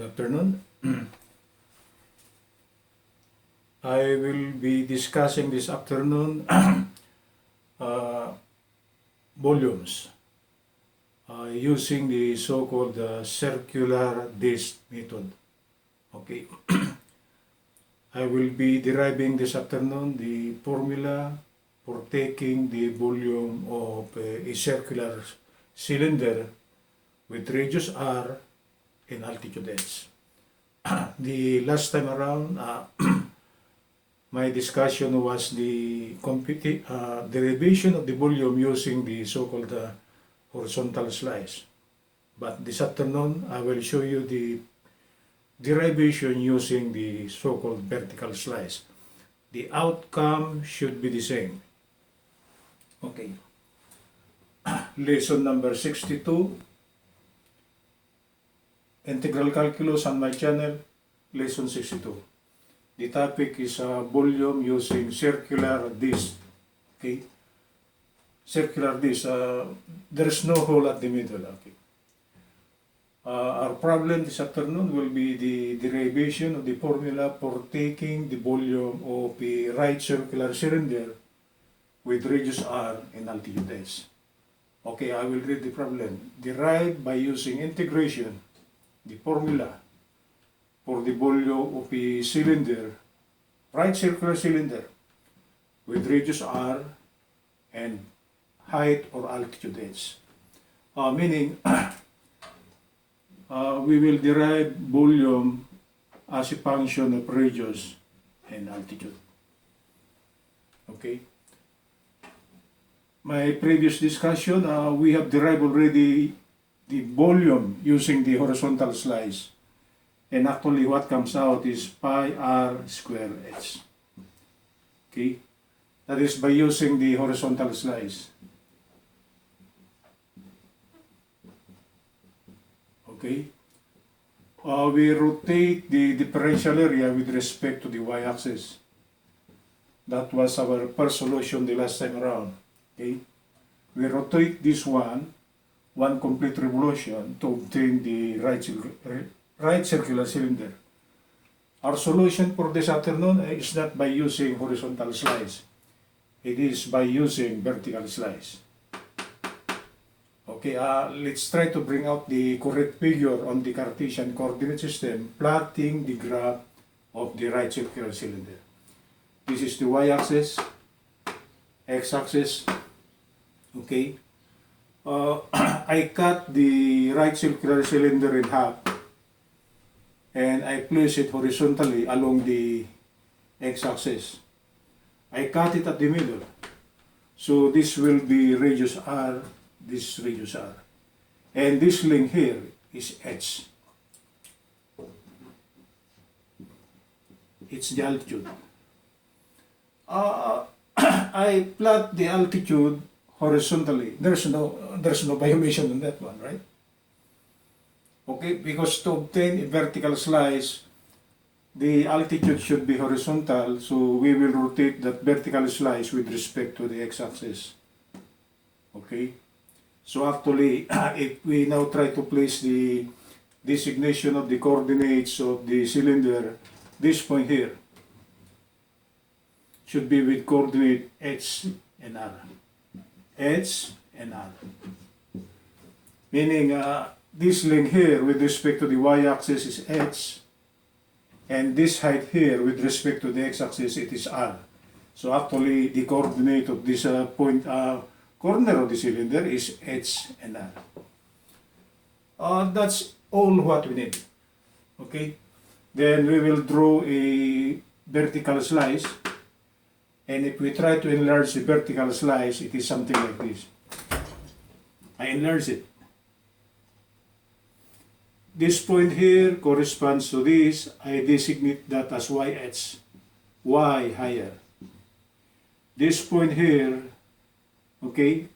afternoon. I will be discussing this afternoon uh, volumes using the so-called circular disc method. Okay. I will be deriving this afternoon the formula for taking the volume of a circular cylinder with radius r and altitude h. The last time around, my discussion was the derivation of the volume using the so-called horizontal slice. But this afternoon, I will show you the derivation using the so-called vertical slice. The outcome should be the same. Okay. Lesson number 62. Integral Calculus on my channel, Lesson 62. The topic is volume using circular disc. Okay? Circular disc. There's no hole at the middle. Okay? Our problem this afternoon will be the derivation of the formula for taking the volume of a right circular cylinder with radius r and altitude s. Okay, I will read the problem. Derived by using integration the formula for the volume of a cylinder, right circular cylinder with radius r and height or altitude h. Meaning, we will derive volume as a function of radius and altitude. Okay. My previous discussion, we have derived already the volume using the horizontal slice. And actually what comes out is pi r square h. Okay. That is by using the horizontal slice. Okay. We rotate the differential area with respect to the y-axis. That was our first solution the last time around. Okay. We rotate this one complete revolution to obtain the right circular cylinder. Our solution for this afternoon is not by using horizontal slice. It is by using vertical slice. Okay, let's try to bring out the correct figure on the Cartesian coordinate system, plotting the graph of the right circular cylinder. This is the y-axis, x-axis. Okay. I cut the right circular cylinder in half and I place it horizontally along the x-axis. I cut it at the middle. So this will be radius r, this radius r. And this length here is h. It's the altitude. I plot the altitude horizontally. There's no violation on that one, right? Okay, because to obtain a vertical slice, the altitude should be horizontal, so we will rotate that vertical slice with respect to the x-axis. Okay, so actually, if we now try to place the designation of the coordinates of the cylinder, this point here should be with coordinate h and r. H and r. Meaning this length here with respect to the y-axis is h, and this height here with respect to the x-axis it is r. So actually the coordinate of this corner of the cylinder is h and r. That's all what we need. Okay. Then we will draw a vertical slice. And if we try to enlarge the vertical slice, it is something like this. I enlarge it. This point here corresponds to this. I designate that as YH, Y higher. This point here, okay,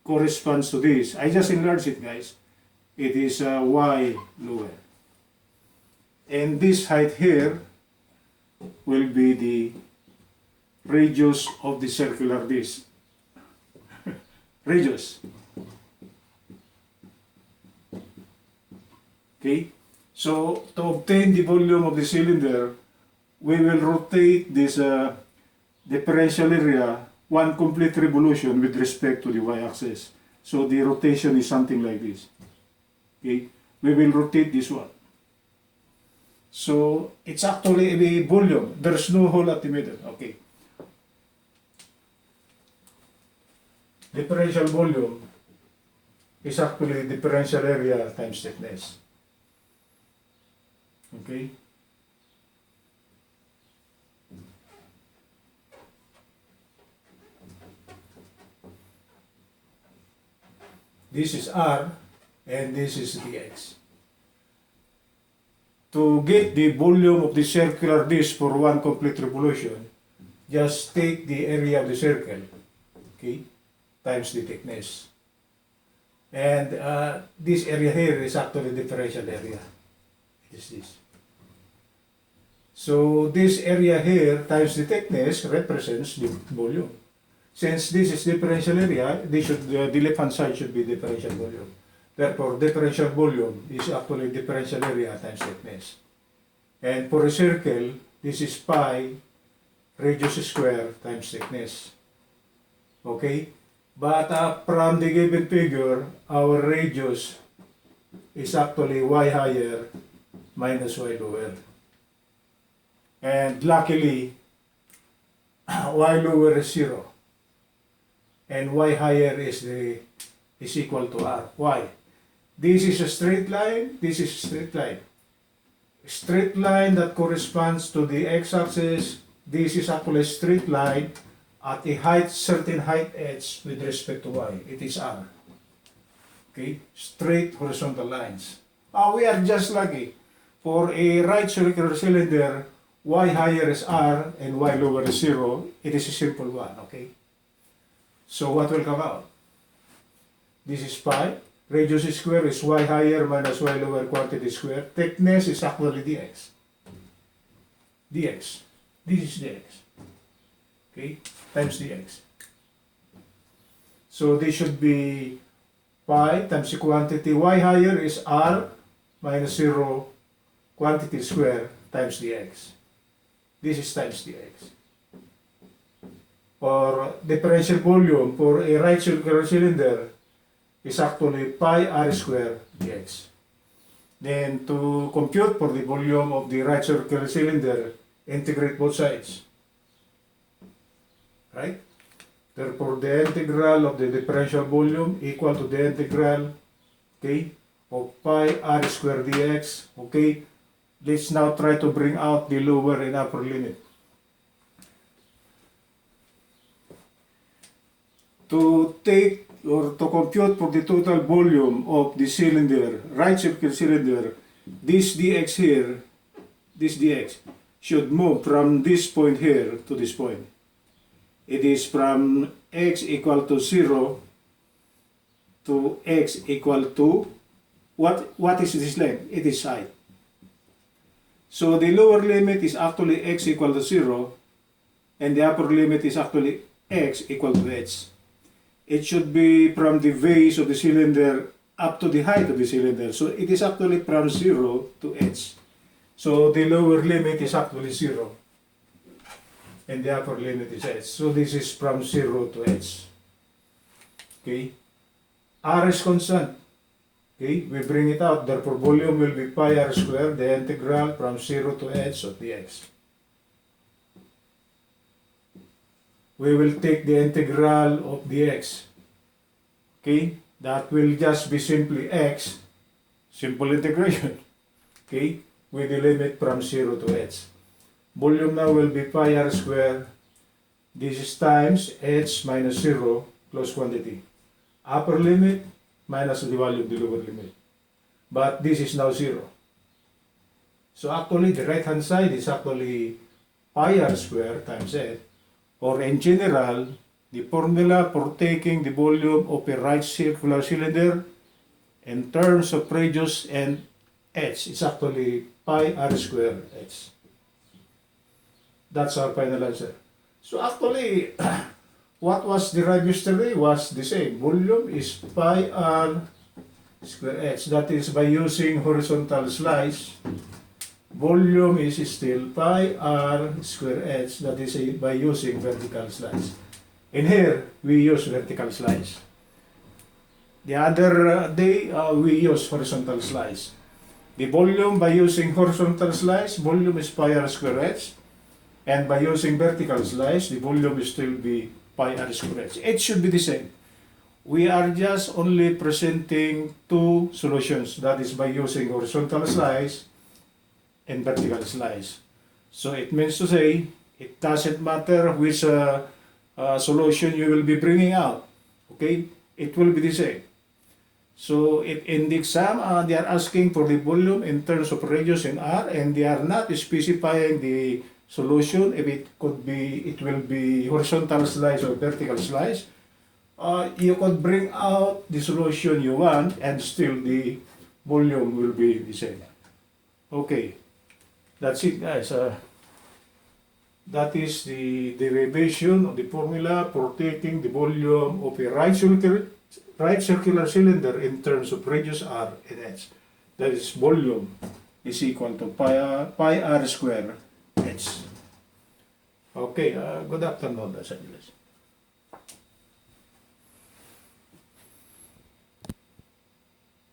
corresponds to this. I just enlarge it, guys. It is Y lower. And this height here will be the radius of the circular disc. Radius. Okay? So to obtain the volume of the cylinder, we will rotate this differential area one complete revolution with respect to the y-axis. So the rotation is something like this. Okay, we will rotate this one. So it's actually a volume. There's no hole at the middle. Okay. Differential volume is actually differential area times thickness. Okay. This is R and this is dx. To get the volume of the circular disc for one complete revolution, just take the area of the circle, okay, times the thickness. And this area here is actually differential area. It is this. So this area here times the thickness represents the volume. Since this is differential area, the left hand side should be differential volume. Therefore, differential volume is actually differential area times thickness. And for a circle, this is pi radius square times thickness. Okay? But from the given figure, our radius is actually y higher minus y lower. And luckily, y lower is 0. And y higher is equal to r. Why? This is a straight line, this is a straight line. Straight line that corresponds to the x-axis. This is actually a straight line at a height, certain height edge with respect to y. It is r. Okay? Straight horizontal lines. We are just lucky. For a right circular cylinder, y higher is r and y lower is 0. It is a simple one. Okay? So what will come out? This is pi. Radius square is y higher minus y lower quantity square. Thickness is actually dx. Dx. This is dx. Okay? Times dx. So this should be pi times the quantity. Y higher is r minus 0 quantity square times dx. This is times dx. For differential volume for a right circular cylinder is actually pi r square dx. Then to compute for the volume of the right circular cylinder, integrate both sides. Right? Therefore, the integral of the differential volume equal to the integral, okay, of pi r square dx. Okay, let's now try to bring out the lower and upper limit. To take or to compute for the total volume of the cylinder, right circular cylinder, this dx here, this dx, should move from this point here to this point. It is from x equal to 0 to x equal to, what is this length? It is height. So the lower limit is actually x equal to 0, and the upper limit is actually x equal to h. It should be from the base of the cylinder up to the height of the cylinder. So it is actually from 0 to h. So the lower limit is actually 0. And the upper limit is h. So this is from 0 to h. Okay. R is constant. Okay. We bring it out. Therefore, volume will be pi r squared, the integral from 0 to h of dx. We will take the integral of dx. Okay, that will just be simply x, simple integration. Okay, with the limit from 0 to h. Volume now will be pi r squared. This is times h minus 0 close quantity. Upper limit minus the value of the lower limit. But this is now 0. So actually the right hand side is actually pi r squared times h. Or in general, the formula for taking the volume of a right circular cylinder in terms of radius and h is actually pi r square h. That's our final answer. So actually, what was derived yesterday was the same. Volume is pi r square h. That is by using horizontal slice. Volume is still pi r square h. That is by using vertical slice. In here, we use vertical slice. The other day, we use horizontal slice. The volume by using horizontal slice, volume is pi r square h. And by using vertical slice, the volume will still be pi r square h. It should be the same. We are just only presenting two solutions. That is by using horizontal slice and vertical slice. So it means to say, it doesn't matter which solution you will be bringing out. Okay? It will be the same. So in the exam, they are asking for the volume in terms of radius in r, and they are not specifying the solution if it could be, it will be horizontal slice or vertical slice. You could bring out the solution you want, and still the volume will be the same. Okay, that's it, guys. That is the derivation of the formula for taking the volume of a right circular cylinder in terms of radius r and h. That is, volume is equal to pi r square h. Okay, good afternoon, Los Angeles.